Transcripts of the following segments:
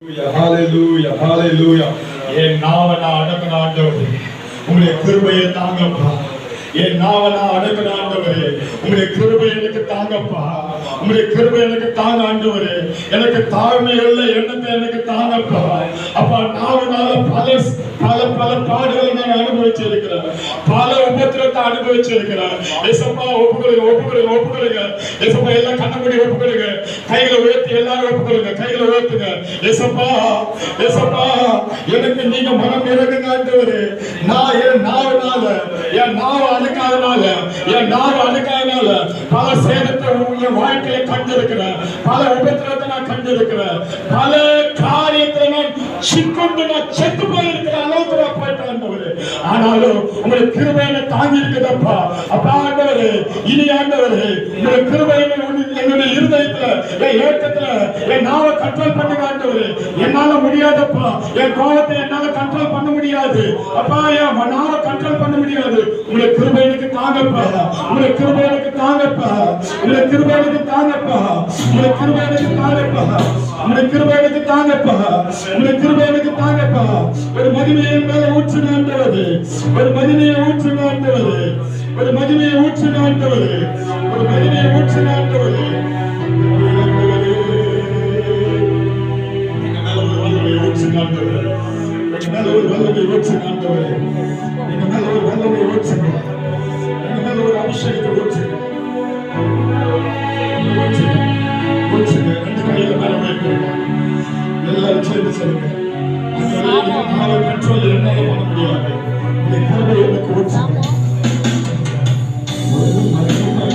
Hallelujah, hallelujah. என் நாவனா அடக்கின ஆண்டவரே, உங்களுடைய கிருபையை தாங்கப்பா. என் நாவனா அடக்கின ஆண்டவரே, உங்களுடைய கிருபை எனக்கு தாங்கப்பா. உங்களுடைய கிருபை எனக்கு தாங்க ஆண்டவரே. எனக்கு தாழ்மையுள்ள எண்ணத்தை எனக்கு தாங்கப்பா. அப்பா, நாவனால பல பாடுகளை நான் அனுபவிச்சிருக்கிறேன். பல உபத்திரத்தை அனுபவிச்சிருக்கிறேன். ஏசப்பா, ஒப்புக்கொடுங்க. ஏசப்பா, எல்லாம் கண்ணபடி ஒப்புக்கொடுங்க. கைகளை உயர்த்தி எல்லாரும் ஒப்புக்கொடுங்க. கைகளை உயர்த்துங்க. ஏசப்பா, எனக்கு நீங்க மனம் இறங்குங்க ஆண்டவரே. நான் என் நாவனால, என் நாவ அணுக்காதனால பல சேதத்தை உங்க வாழ்க்கையை கண்டிருக்கிறேன். பல உபத்திரத்தை நான் கண்டிருக்கிறேன். பல காரியத்தை நான் சிக்கொண்டு நான் செத்து போயிருக்கிற அளவுக்கு நான் போயிட்டேன் ஆண்டவரே. ஆனாலும் உங்களுடைய கிருபையை தாங்கி இருக்குதப்பா. அப்பா ஆண்டவரே, இனி ஆண்டவரே, உங்களுடைய கிருபையை என்னுடைய இருதயத்துல, என் ஏக்கத்துல என் நாவை கண்ட்ரோல் பண்ணுங்க ஆண்டவரே. என்னால முடியாதப்பா. என் கோபத்தை என்னால கண்ட்ரோல் பண்ண முடியாது அப்பா. என் நாவை கண்ட்ரோல் பண்ண முடியாது. உங்களுடைய கிருபை எனக்கு தாங்கப்பா. உங்களுடைய கிருபை எனக்கு தாங்கப்பா. உங்களுடைய கிருபை எனக்கு தாங்கப்பா. உங்களுடைய கிருபை எனக்கு தாங்கப்பா. உங்களுடைய கிருபை எனக்கு தாங்கப்பா. உங்களுடைய கிருபை எனக்கு தாங்கப்பா. ஒரு மகிமையை மேல ஊற்றுங்க ஆண்டவரே. ஒரு மகிமையை ஊற்றுங்க ஆண்டவரே. ஒரு மகிமையை ஊற்றுங்க ஆண்டவரே. ஒரு மகிமையை ஊற்றுங்க ஆண்டவரே. எங்க மேல ஒரு வல்லமை ஊற்றுங்க ஆண்டவரே. எங்க மேல ஒரு வல்லமை ஊற்றுங்க ஆண்டவரே. எங்க மேல ஒரு வல்லமை ஊற்றுங்க. எங்க மேல ஒரு அபிஷேகத்தை ஊற்றுங்க. ஊற்றுங்க. ரெண்டு கையில மேல வைக்கிறேன். எல்லாரும் சேர்ந்து சொல்லுங்க. கண்ட்ரோல் என்னால பண்ண முடியாது. இந்த கிருபை எனக்கு ஊற்றுங்க. ஒரு மகிமை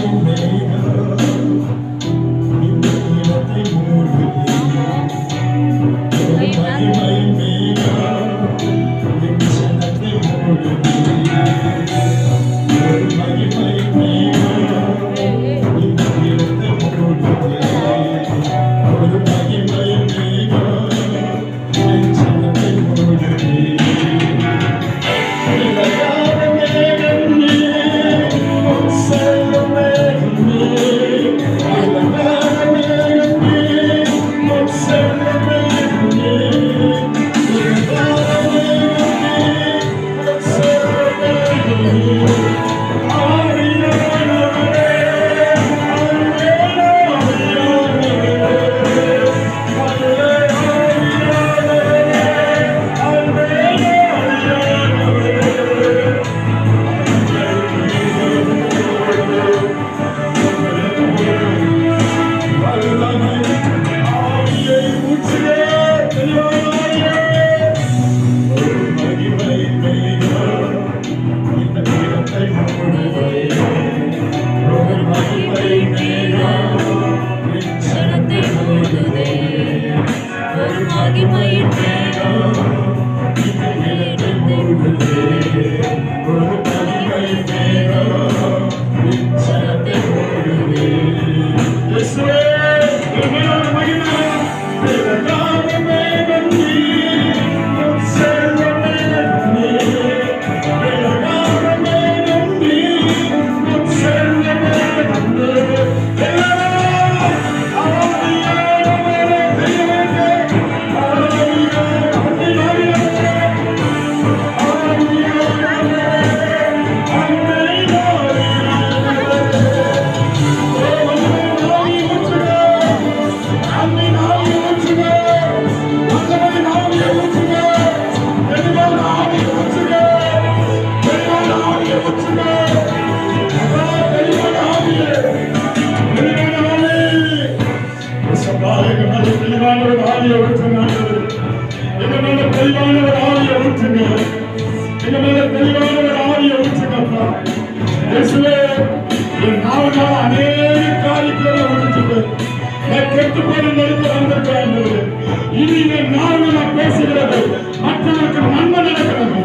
பேசுகிறது மற்றவருக்கு நன்மை நடக்கிறது.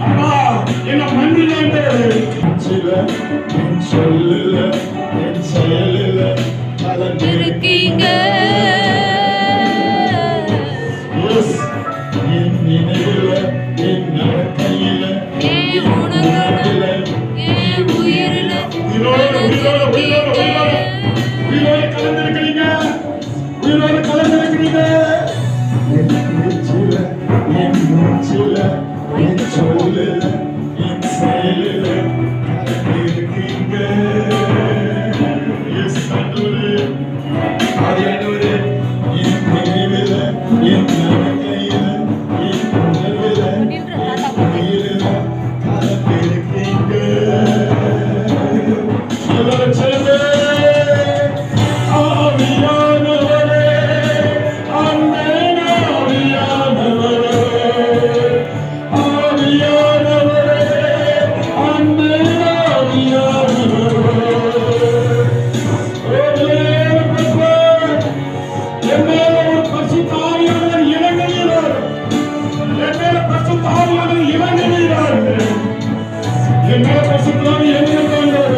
அப்பா, என்ன மன்னில சொல்லுல என் செயலில இருக்கீங்க. என் நினைவுல என் நடக்கையில என் உணர்வுல என் உயிரில உயிரோட கலந்திருக்கிறீங்க. பேச்சில என் மூச்சில என் சொல்லில என் செயலில இருக்கீங்க. எஸ் ஆண்டவரே, ஆண்டவரே, என் நினைவில என் நடக்கையில என் உணர்வில என் உயிரில கலந்திருக்கீங்க. எல்லாரும் சேர்ந்து ஆவியானவரே, அன்பேன் ஆவியானவரே, ஆவியானவரே, அன்பேன் ஆவியானவரே. என் மேல ஒரு பரிசுத்த ஆவியானவர் இறங்குகிறார். என் மேல பரிசுத்த ஆவியானவர் இறங்குகிறார். என் மேல பரிசுத்த ஆவி இறங்குகிறார்.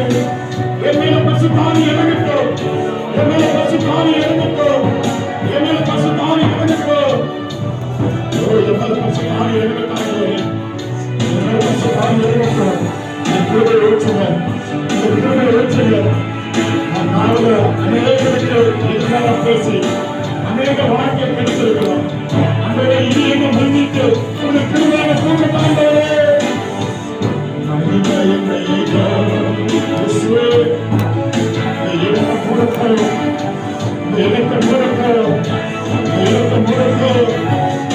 என் மேல பரிசுத்த ஆவி இறங்கட்டும். என் மேல பரிசுத்த ஆவி இறங்கட்டும். என் மேல பரிசுத்த ஆவி இறங்கட்டும். ஓ, என் மேல பரிசுத்த ஆவி இறங்கட்டும். என் மேல பரிசுத்த ஆவி இறங்கட்டும். என் கிருபை ஊற்றுங்க. என் கிருபை ஊற்றுங்க. நான் நாவல அநேகருக்கு எதிராக பேசி அநேக வாழ்க்கையை கெடுத்திருக்கிறோம். அன்றே இது என்ன மன்னித்து உனக்கு கிருபையாக தூக்கத்தாண்டவரே. மகிமை என்னை இயேசுவே, இந்த இடத்தை முடக்கவும், இந்த இடத்தை முடக்கவும், இந்த இடத்தை முடக்கவும்,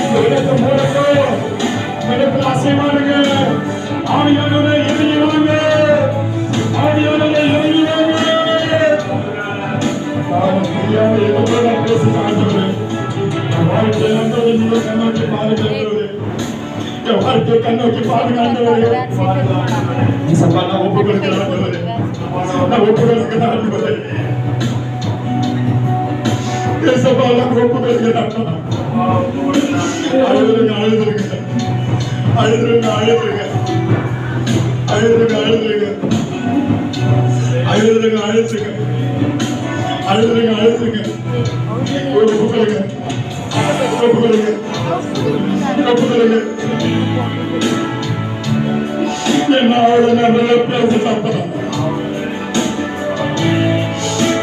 இந்த இடத்தை முடக்கவும். இந்த இடத்துல அசைவானுங்க. ஆவியானவரே இறங்கி வாங்க. ஆவியானவரே இறங்கி வாங்க. நான் தெரியாம எவ்வளவு நான் பேசுகிறேன் ஆண்டவரே. என் வாழ்க்கையை ஆண்டவரே நீங்க கண்ணோக்கி பாருங்க ஆண்டவரே. என் வாழ்க்கையை கண்ணோக்கி பாருங்க ஆண்டவரே. இயேசப்பா, நான் ஒப்பு கொடுக்கிறேன் ஆண்டவரே. நான் ஒப்பு கொடுக்கிறேன் ஆண்டவரே. இயேசப்பா, நான் ஒப்பு கொடுக்கிறேன் ஆண்டவரே. அழுதுருங்க, அழுதுருங்க, அழுதுருங்க, அழுதுருங்க, அழுதுருங்க, அழுதுருங்க, அழுதுருங்க, அழுதுருங்க, அழுதுருங்க, அழுதுருங்க. ஒப்பு கொடுங்க, ஒப்பு கொடுங்க, ஒப்பு கொடுங்க. என்னோட நல்ல பேசுறப்ப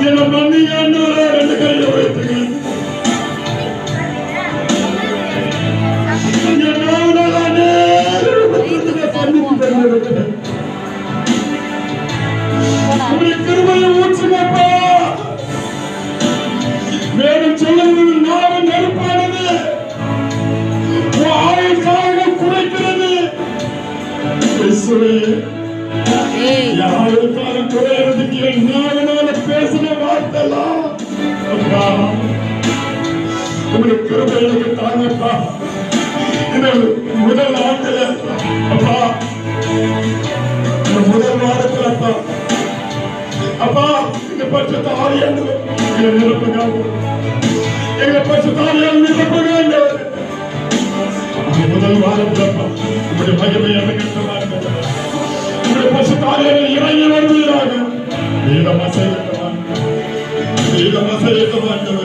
என்ன மன்னிங்க ஆண்டவரே. ரெண்டு கையை வைத்துங்க. என்னோட கிருபையை ஊற்றுங்கப்பா. மேலும் சொல்லுவது நாவும் நெருப்பானது, ஆயுள் காலம் குறைக்கிறது. ஆயுள் காலம் குறையறதுக்கு என்னால பேசின வார்த்தைலாம் உங்களுக்கு கிருபை எனக்கு தாங்கப்பா. இந்த முதல் ஆண்டுல அப்பா, இந்த முதல் வாரத்துல அப்பா, அப்பா, இந்த பட்சத்தை ஆவியானவர் எங்களை நிரப்புங்க. எங்களை பட்சத்தை ஆவியானவர் நிரப்புங்க. முதல் வாரத்துல அப்பா, உங்களுடைய மகிமை இறங்கட்டமாக, உங்களுடைய பட்சத்தை ஆவியானவர் இறங்கி வருவீராக. வீரமா செய்யட்டமாக, வீரமா செய்யட்டமாக.